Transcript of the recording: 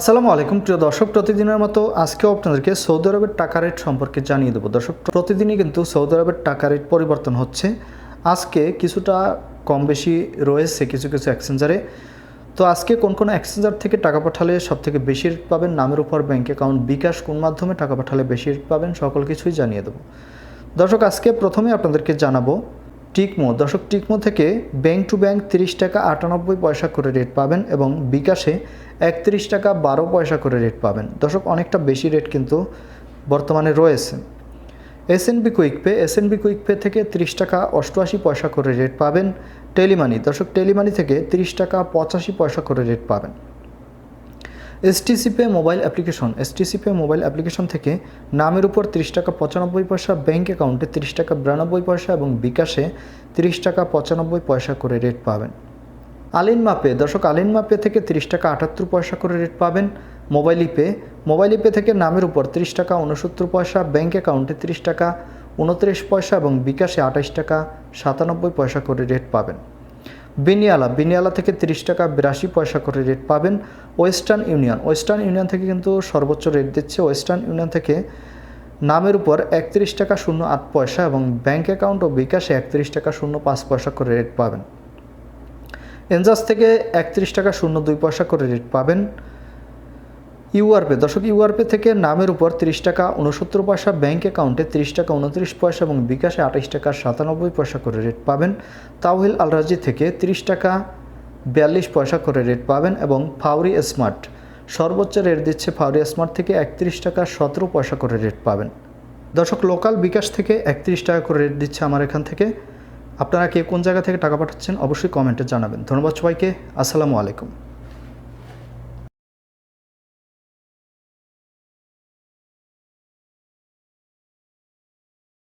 আসসালামু আলাইকুম প্রিয় দর্শক, প্রতিদিনের মতো আজকেও আপনাদেরকে সৌদি আরবের টাকা রেট সম্পর্কে জানিয়ে দেবো। দর্শক, প্রতিদিনই কিন্তু সৌদি আরবের টাকা রেট পরিবর্তন হচ্ছে। আজকে কিছুটা কম বেশি রয়েছে কিছু কিছু এক্সচেঞ্জারে। তো আজকে কোন কোন এক্সচেঞ্জার থেকে টাকা পাঠালে সবথেকে বেশি রেট পাবেন, নামের উপর ব্যাঙ্ক অ্যাকাউন্ট, বিকাশ কোন মাধ্যমে টাকা পাঠালে বেশি রেট পাবেন, সকল কিছুই জানিয়ে দেবো। দর্শক, আজকে প্রথমে আপনাদেরকে জানাবো টিকমো। দর্শক, টিকমো থেকে ব্যাংক টু ব্যাংক 30 টাকা 98 পয়সা করে রেট পাবেন এবং বিকাশে 31 টাকা 12 পয়সা করে রেট পাবেন। দর্শক, অনেকটা বেশি রেট কিন্তু বর্তমানে রয়েছে। এসএনবি কুইক পে থেকে 30 টাকা 88 পয়সা করে রেট পাবেন। টেলিমানি, দর্শক টেলিমানি থেকে 30 টাকা 85 পয়সা করে রেট পাবেন। এসটিসি পে মোবাইল অ্যাপ্লিকেশন থেকে নামের উপর 30 টাকা 95 পয়সা, ব্যাঙ্ক অ্যাকাউন্টে 30 টাকা 92 পয়সা এবং বিকাশে 30 টাকা 95 পয়সা করে রেট পাবেন। আলিনমা পে, দর্শক আলিনমা পে থেকে 30 টাকা 78 পয়সা করে রেট পাবেন। মোবাইল পে থেকে নামের উপর 30 টাকা 69 পয়সা, ব্যাঙ্ক অ্যাকাউন্টে 30 টাকা 29 পয়সা এবং বিকাশে 28 টাকা 97 পয়সা করে রেট পাবেন। বিনিয়ালা থেকে 30 টাকা 82 পয়সা করে রেট পাবেন। ওয়েস্টার্ন ইউনিয়ন থেকে কিন্তু সর্বোচ্চ রেট দিচ্ছে। ওয়েস্টার্ন ইউনিয়ন থেকে নামের উপর 31 টাকা 08 পয়সা এবং ব্যাঙ্ক অ্যাকাউন্ট ও বিকাশে 31 টাকা 05 পয়সা করে রেট পাবেন। এনজাস থেকে 31 টাকা 02 পয়সা করে রেট পাবেন। ইউআরপে থেকে নামের উপর 30 টাকা 69 পয়সা, ব্যাঙ্ক অ্যাকাউন্টে 30 টাকা 29 পয়সা এবং বিকাশে 28 টাকা 97 পয়সা করে রেট পাবেন। তাওহিল আল রাজি থেকে 30 টাকা 42 পয়সা করে রেট পাবেন এবং ফাউরি স্মার্ট সর্বোচ্চ রেট দিচ্ছে। ফাউরি স্মার্ট থেকে 31 টাকা 17 পয়সা করে রেট পাবেন। দর্শক, লোকাল বিকাশ থেকে 31 টাকা করে রেট দিচ্ছে আমার এখান থেকে। আপনারা কে কোন জায়গা থেকে টাকা পাঠাচ্ছেন অবশ্যই কমেন্টে জানাবেন। ধন্যবাদ সবাইকে। আসসালামু আলাইকুম।